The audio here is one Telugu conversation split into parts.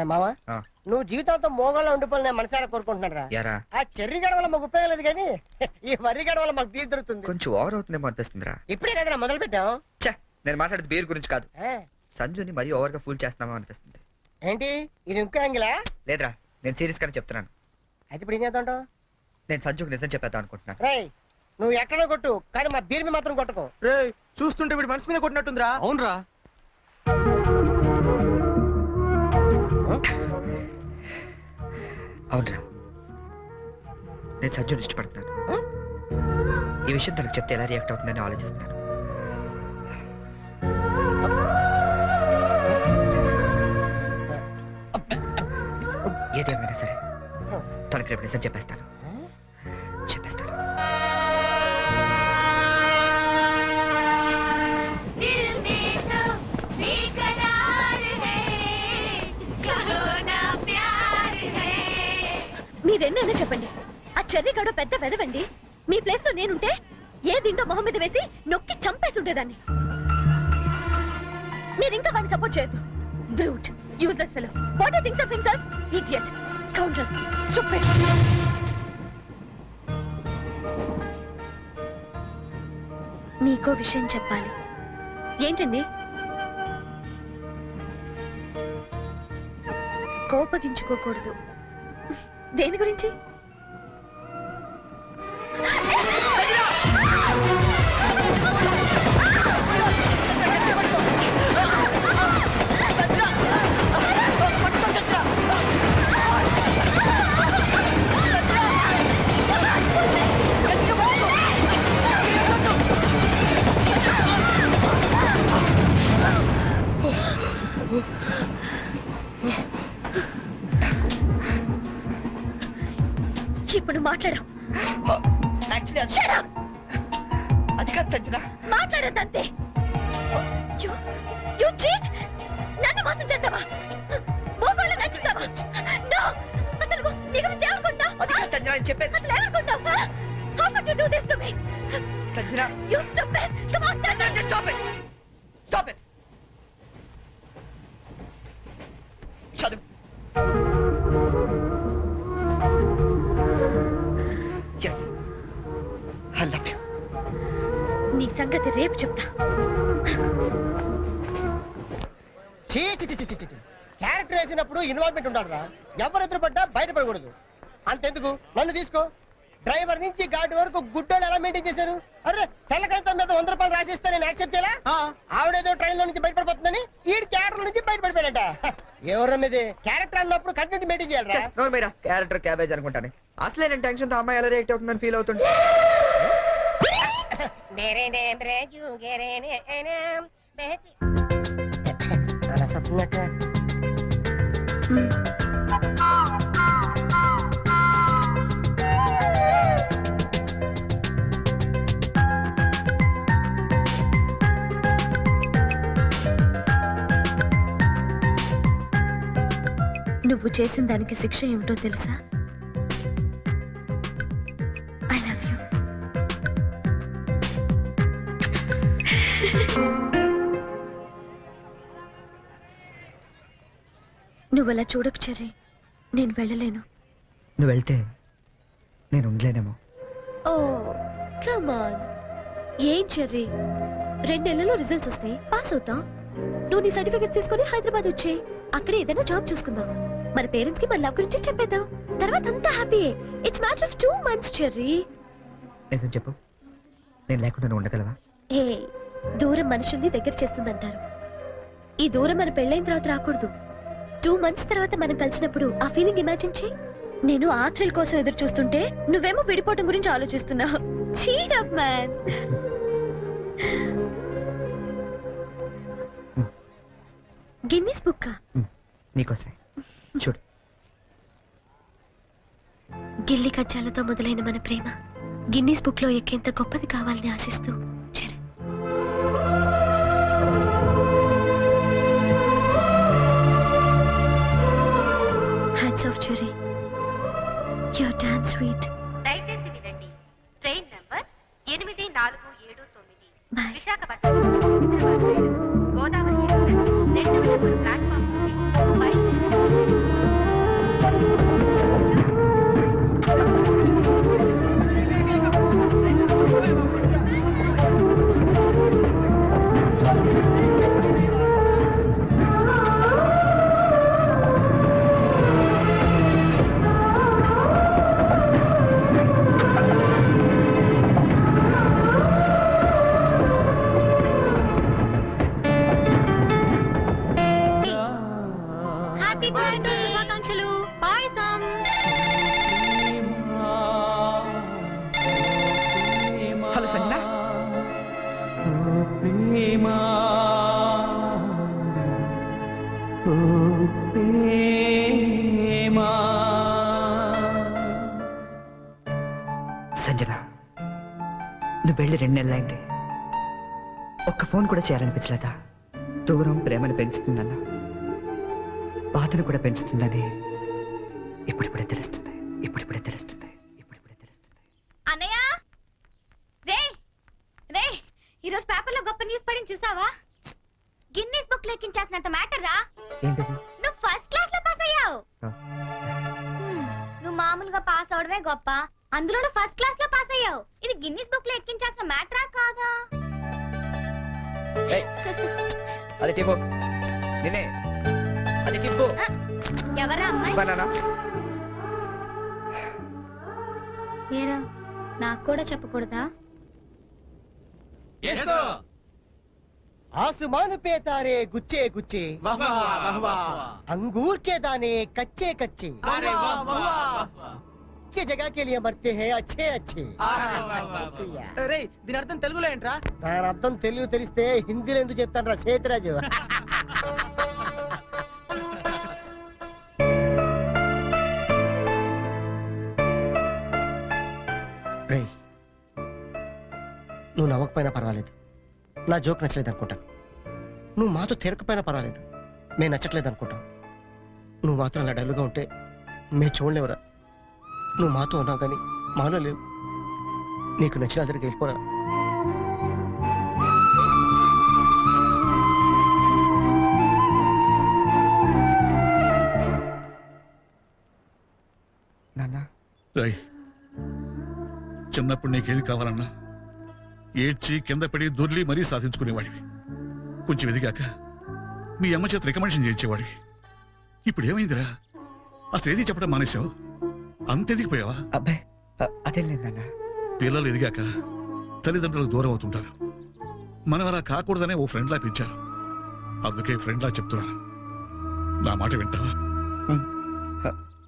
మావా నువ్వు జీవితంతో మోగంలో ఉండిపోయి మనసారా కోరుకుంటున్నారా? ఆ చెర్రీ గడ వల్ల మాకు ఉపయోగం లేదు కానీ ఈ వరి గడ వల్ల మాకు బీర్ దొరుకుతుంది. కొంచెం ఓవర్ అవుతుందేమో అనిపిస్తుందిరా. ఇప్పుడే కదా మొదలు పెట్టాం. నేను మాట్లాడేది బీర్ గురించి కాదు, సంజుని మరీ ఓవర్ గా ఫూల్ చేస్తున్నామో అనిపిస్తుంది. ఏంటి ఇది ఇంకో యాంగిలా? లేదురా, నేను సీరియస్ గానే చెప్తున్నాను. అయితే ఇప్పుడు ఏం చేద్దాం? నేను సంజుకి నిజం చెప్పేద్దాం అనుకుంటున్నాను. రేయ్ నువ్వు ఎక్కడో కొట్టు కానీ మా బీర్ మీద మాత్రం కొట్టకు. రేయ్ చూస్తుంటే వీడి మనసు మీద కొట్టినట్టుందిరా. అవునరా, అవునరా, నేను సంజుని ఇష్టపడుతున్నాను. ఈ విషయం తనకు చెప్తే ఎలా రియాక్ట్ అవుతుందని ఆలోచిస్తున్నాను. ఏదేమైనా సరే తనకి రేపు నిజం చెప్పేస్తాను. మీరెన్నైనా చెప్పండి, ఆ చెర్రీ గడ పెద్ద వెదవండి. మీ ప్లేస్ లో నేనుంటే ఏ దిండో మొహం మీద వేసి నొక్కి చంపేసి ఉండేదాన్ని. మీరు ఇంకా వాడిని సపోర్ట్ చేయొద్దు. Brute, useless fellow. What he thinks of himself? Idiot, scoundrel, stupid. మీకో విషయం చెప్పాలి. ఏంటండి? కోపగించుకోకూడదు. దేని గురించి? ఇప్పుడు మాట్లాడు. అది కాదు సంజన, మాట్లాడద్దంతే. నన్ను మోసం చేస్తావా? మోకాళ్ళు నచ్చుతావా? అసలు నీ గురించి ఏమనుకుంటావు? అసలు ఏమనుకుంటావు? How could you do this to me? Sanjana, You stupid! Come on, Sanjana! Stop it! Stop it! చదువు. Yes, I love you. నీ సంగతి రేపు చెప్తా. క్యారెక్టర్ వేసినప్పుడు ఇన్వాల్వ్మెంట్ ఉండాలిరా. ఎవరు ఎదురుపడ్డా బయటపడకూడదు. అంతెందుకు, నన్ను తీసుకో. డ్రైవర్ నుంచి గాడి వరకు గుడ్డోళ్ళు ఎలా మెయింటైన్ చేశారు? అరే తెల్లకాంతం మీద 100 రూపాయలు రాసిస్తే నేను యాక్సెప్ట్ చేయాలా? ఆవిడేదో ట్రైన్ లో నుంచి బయటపడిపోతుందని ఈ క్యారెక్టర్ నుంచి బయటపడిపోయాడట. ఎవరి మీద క్యారెక్టర్ అన్నప్పుడు కంటెంట్ మెయింటైన్ చేయాలి. క్యారెక్టర్ క్యాబేజ్ అనుకుంటాను. అసలే నేను టెన్షన్ తో అమ్మాయి ఎలా రియాక్ట్ అవుతుందని ఫీల్ అవుతుంది. నువ్వు చేసిన దానికి శిక్ష ఏమిటో తెలుసా? I love you. నువ్వు అలా చూడకు చెర్రీ, నేను వెళ్ళలేను. నువ్వు వెళ్తే నేను ఉండలేనేమో. Oh come on. ఏం చెర్రీ, 2 నెలల్లో రిజల్ట్స్ వస్తాయి, పాస్ అవుతాం. నువ్వు నీ సర్టిఫికెట్స్ తీసుకొని హైదరాబాద్ వచ్చేయి. అక్కడే ఏదైనా జాబ్ చూసుకుందాం. మన పేరెంట్స్ కి మన లవ్ గురించి చెప్పేద్దాం. తర్వాత అంతా హ్యాపీయే. It's matter of 2 months Cherry. నిజం చెప్పు, నేను లేకుండా ఉండగలవా? ఏ దూరం మనుషుల్ని దగ్గర చేస్తుందంటారు. ఈ దూరం మన పెళ్ళైన తర్వాత రాకూడదు. 2 months తర్వాత మనం కలిసినప్పుడు ఆ ఫీలింగ్ ఇమాజిన్ చేయి. నేను ఆ థ్రిల్ కోసం ఎదురు చూస్తుంటే నువ్వేమో విడిపోవటం గురించి ఆలోచిస్తున్నావు. Cheer up man. Guinness book నీకోసమే. చూడు, గిల్లి కజ్జాలతో మొదలైన మన ప్రేమ గిన్నీస్ బుక్ లో ఎక్కేంత గొప్పది కావాలని ఆశిస్తూ Charan. Hats off Cherry, your damn sweet. దయచేసి వినండి, ట్రైన్ నంబర్ 8479 విశాఖపట్నం గోదావరి 2వ ప్లాట్ఫామ్ నుండి బయలుదేరి సంజన, నువ్వు వెళ్ళి 2 నెలలైంది. ఒక్క ఫోన్ కూడా చేయాలనిపించలేదా? దూరం ప్రేమను పెంచుతుందన్న, బాధను కూడా పెంచుతుందని ఇప్పుడిప్పుడే తెలుస్తుంది. అన్నయ్య రే రే ఈరోజు పేపర్లో గొప్ప న్యూస్ పడింది చూసావా? గిన్నీస్ బుక్ లెక్కించాల్సినంత మ్యాటర్ రా. ఏంటది? నువ్వు ఫస్ట్ క్లాస్ లో పాస్ అయ్యావు. ఆ. నువ్వు మామూలుగా పాస్ అవడమే గొప్ప, అందులో ఫస్ట్ క్లాస్ లో పాస్ అయ్యావు. ఇది గిన్నీస్ బుక్ లో ఎక్కించాల్సిన మ్యాటరా కాదా? అది టిప్పు నేనే, అది టిప్పు. ఎవరా అమ్మాయి? బనానా. ఏరా నాకు కూడా చెప్పకూడదా? आसमान पे तारे गुच्चे गुच्चे, अंगूर के दाने कच्चे कच्चे, के जगह के लिए मरते हैं अच्छे अच्छे. రే దీని అర్థం తెలుగులో ఏంట్రా? దాని అర్థం తెలుగు తెలిస్తే హిందీలో ఎందుకు చెప్తాను రా సేతురాజు. రేయ్, నువ్వు నవ్వకపోయినా పర్వాలేదు, నా జోక్ నచ్చలేదు అనుకుంటాను. నువ్వు మాతో తిరగకపోయినా పర్వాలేదు, మేము నచ్చట్లేదు అనుకుంటాం. నువ్వు మాత్రం అలా డల్లుగా ఉంటే మేము చూడలేవురా. నువ్వు మాతో ఉన్నావు కానీ మాలో లేవు. నీకు నచ్చిన దగ్గరికి వెళ్ళిపోరా. నాన్న, రాయ్, చిన్నప్పుడు నీకేది కావాలన్నా ఏడ్చి కింద పడి దొర్లి మరీ సాధించుకునేవాడివి. కొంచెం ఎదిగాక మీ అమ్మ చేత రికమెండేషన్ చేయించేవాడివి. ఇప్పుడు ఏమైందిరా? అసలు ఏది చెప్పడం మానేశావు? అంత ఎదిగిపోయావా? అబ్బాయి అదేం లేదు నాన్న. పిల్లలు ఎదిగాక తల్లిదండ్రులకు దూరం అవుతుంటారు. మనం అలా కాకూడదనే ఓ ఫ్రెండ్లా పెంచారు. అందుకే ఫ్రెండ్లా చెప్తున్నాను, నా మాట వింటావా?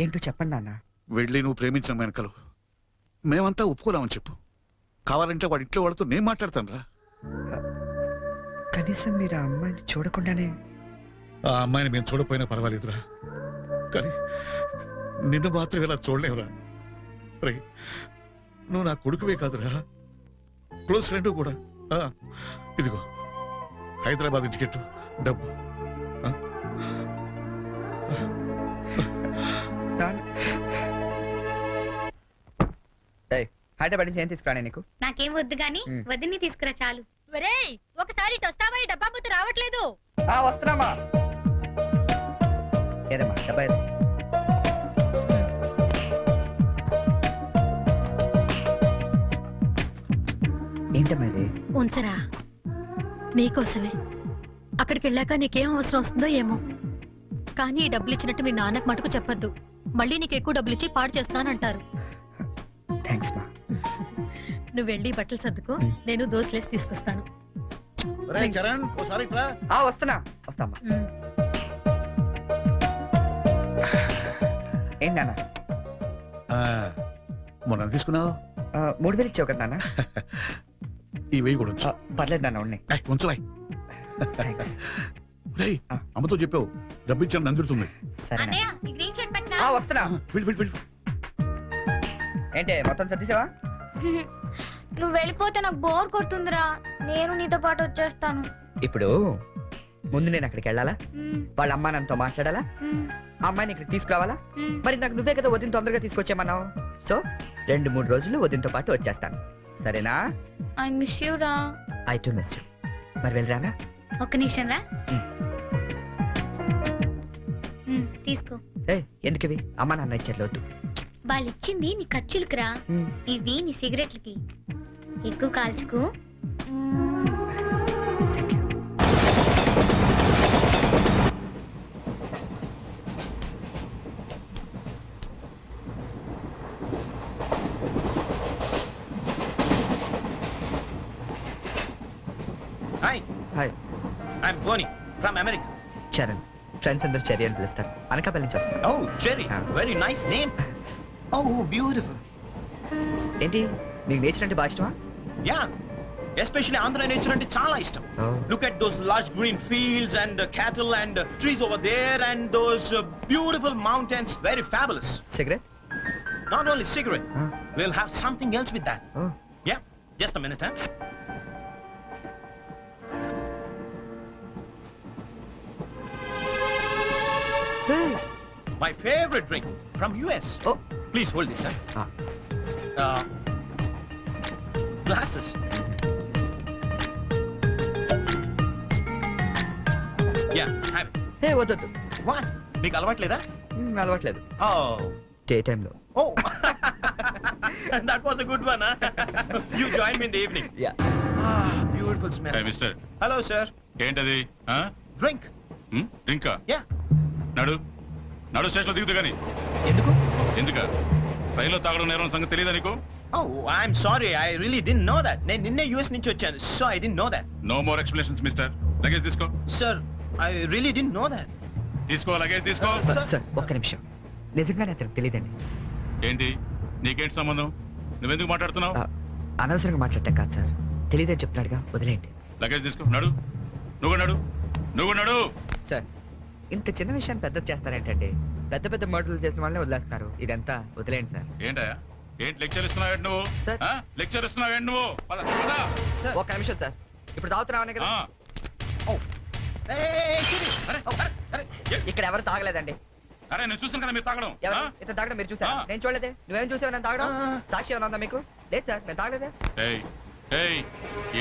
ఏంటో చెప్పండి నాన్న. వెళ్ళి నువ్వు ప్రేమించిన వెనకలు మేమంతా ఒప్పుకోలేమని చెప్పు. కావాలంటే వాడి ఇంట్లో వాడితో నేను మాట్లాడతాను రా. కనీసం మీరు ఆ అమ్మాయిని చూడకుండానే. ఆ అమ్మాయిని మేము చూడపోయినా పర్వాలేదురా, కానీ నిన్ను మాత్రం ఇలా చూడలేవురా. రే, నువ్వు నా కొడుకువే కాదురా, క్లోజ్ ఫ్రెండ్ కూడా. ఇదిగో హైదరాబాద్ టికెట్, డబ్బు. హైదరాబాద్ నుంచి ఏం తీసుకురానే నీకు? నాకేం వద్దు గాని వదిని తీసుకురా చాలు. ఒరేయ్, ఒకసారి ఇటు వస్తావా? ఈ డబ్బా బుద్ధి రావట్లేదు. వస్తున్నామా. ఏదమ్మా డబ్బా ఏదో. ఏంటమ్మా ఇది? ఉంచరా, నీకోసమే. అక్కడికి వెళ్ళాక నీకేం అవసరం వస్తుందో ఏమో, కానీ ఈ డబ్బులు ఇచ్చినట్టు మీ నాన్నకు మటుకు చెప్పొద్దు. మళ్ళీ నీకు ఎక్కువ డబ్బులు ఇచ్చి పాడు చేస్తానంటారు. థ్యాంక్స్ మా. నువ్వు వెళ్ళి బట్టలు సర్దుకో, నేను దోశలేసి తీసుకొస్తాను. చరణ్, ఓసారి ఇట్రా. వస్తామా. ఏంటి నాన్న? మొన్న తీసుకున్నావు 3000 ఇచ్చావు కదా నాన్న. ఈ వెయ్యి కూడా ఉంచు. పర్లేదు నాన్న, ఉన్నాయి. ఉంచు. అమ్మతో చెప్పావు డబ్బు ఇచ్చాను అందుతుంది. సరే అన్నయ్య, ఈ గ్రీన్ షర్ట్ పెట్టనా? వస్తున్నా. వెళ్ళి. ఏంటే మొత్తం సర్దిసావా? నువ్వు వెళ్ళిపోతే నాకు బోర్ కొడుతుందిరా. నేను నీతో పాటు వచ్చేస్తాను. ఇప్పుడు ముందు నేను అక్కడికి వెళ్ళాలా? వాళ్ళ అమ్మా నాన్నతో మాట్లాడాలా? అమ్మాయిని ఇక్కడ తీసుకురావాలా? మరి నాకు నువ్వే కదా వదిన తొందరగా తీసుకొచ్చామన్నావు. సో 2-3 రోజులు వదినతో పాటు వచ్చేస్తాను, సరేనా? ఐ మిస్ యూ రా. I to miss you. మరి వెళ్ళరానా? ఒక్క నిమిషం రా. తీసుకో. ఎందుకు ఇవి? అమ్మా నాన్న ఇచ్చారు, వద్దు. వాళ్ళు ఇచ్చింది నీ ఖర్చులకు రా, ఇవి నీ సిగరెట్లకి. ఎక్కువ కాల్చుకు. Hi, I'm Bonnie from America. Charan, friends అందరూ చెర్రీ అని పిలుస్తారు. అనకాపల్లి నుంచి వస్తారు. Oh Cherry, very nice name. Oh beautiful. ఏంటి, నీకు నేచర్ అంటే బాగా ఇష్టమా? యా, ఎస్పెషల్లీ ఆంధ్ర నేచర్ అంటే చాలా ఇష్టం. Oh. Look at those lush green fields and cattle and trees over there and those beautiful mountains. Very fabulous. Cigarette? Not only cigarette, Huh? we'll have something else with that. Oh. Yeah, just a minute, huh? Hey. My favorite drink from US. Oh. Please hold this, sir. Ah. Glasses. Yeah, have it. ఏ వద్దొద్దు. What? మీకు అలవాట్లేదా? అలవాట్లేదు. Oh. డే టైంలో. Oh. That was a good one, huh? You join me in the evening. Yeah. Ah, beautiful smell. Mister Hello, sir. ఏంటది Drink. ఇంకా Yeah. నడు నడు స్టేషన్లో దిగుతూ కానీ ఎందుకు? ఎందుక రైల్లో తాగడం నేరం సంగతి తెలియదా నీకు? Oh, I'm sorry. I really didn't know that. నేను నిన్నే US నుంచి వచ్చాను. So I didn't know that. No more explanations mister. Luggage తీసుకో. Sir, I really didn't know that. తీసుకో లగేజ్ తీసుకో. సార్ ఒక్క నిమిషం, నిజంగానే అతనికి తెలియదండి. ఏంటి నీకేంటి సంబంధం? నువ్వెందుకు మాట్లాడుతున్నావు? అనవసరంగా మాట్లాడటం కాదు సార్, తెలియదని చెప్తున్నాడుగా, వదిలేయండి. లగేజ్ తీసుకో. నడు నువ్వు నడు నువ్వు నడు. సార్ ఇంత చిన్న విషయాన్ని పెద్ద చేస్తారేంటండి? పెద్ద పెద్ద మర్డర్లు చేసిన వాళ్ళని వదిలేస్తారు, ఇదంతా వదిలేయండి సార్. ఏంటా ఏంటి లెక్చర్ ఇస్తున్నావేంటి నువ్వు? సార్. లెక్చర్ ఇస్తున్నావేంటి నువ్వు? పద పద. Sir. ఒక్క నిమిషం సార్, ఇప్పుడు తాగుతున్నామనే కదా. Oh. Hey, Chidi. అరే, అరే. ఇక్కడ ఎవరు తాగలేదండి. అరే నేను చూసాను కదా మీరు తాగడం. ఎవరు ఇతను తాగడం మీరు చూసారా? ఆ. నేను చూడలేదే. నువ్వేం చూసావు నేను తాగడం? ఆ. సాక్షి ఏమైనా ఉందా మీకు? లేదు సార్, నేను తాగలేదే. ఏయ్ ఏయ్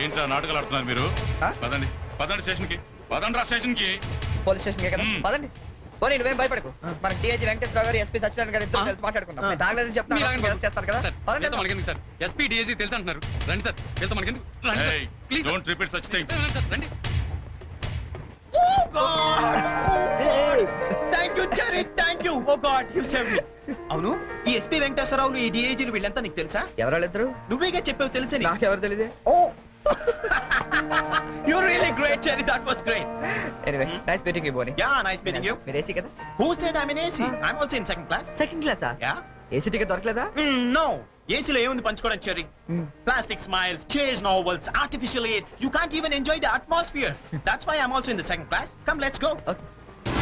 ఏంట్రా నాటకాలు ఆడుతున్నారు మీరు? ఆ? పదండి పదండి స్టేషన్కి. పదండి రా స్టేషన్కి. పోలీస్ స్టేషన్ కదా, మ్. పదండి. పోనీ నువ్వేం భయపడకు, మన డిఐజీ వెంకటేశ్వర గారు, ఎస్పీ సత్యనారాయణ గారు ఇద్దరు కలిసి మాట్లాడుకుందాం. నేను తాగలేదని చెప్తాను, చేస్తారు కదా. పదండి. సార్ ఎస్పీ డిఐజీ తెలుసు అంటున్నారు. రండి సార్, వెళ్తాం మనకెందుకు? రండి సార్. ఏయ్ please sir. Don't repeat such things. రండి. Oh, God. Thank you, Jerry. Thank you. Oh, God. You saved me. అవును, ఈ ఎస్పీ వెంకటేశ్వరరావులు, ఈ డిఐజీలు వీళ్ళంతా నీకు తెలుసా? ఎవరాళ్ళిద్దరు? నువ్వేగా చెప్పావు తెలుసని. నాకెవరు తెలియదే. Oh. You're really great, Jerry. That was great. Anyway nice meeting you Boney. Yeah, nice meeting you. మీరు ఏసీ కదా? Who said I'm in AC? I'm also in second class. Second క్లాసా? Yeah? ఏసీ టికెట్ దొరకలేదా? No. ఏసీలో ఏముంది పంచుకోవడం, cherry? Plastic smiles, chase novels, artificial air. You can't even enjoy the atmosphere. That's why I'm also in the second class. Come, let's go. Okay.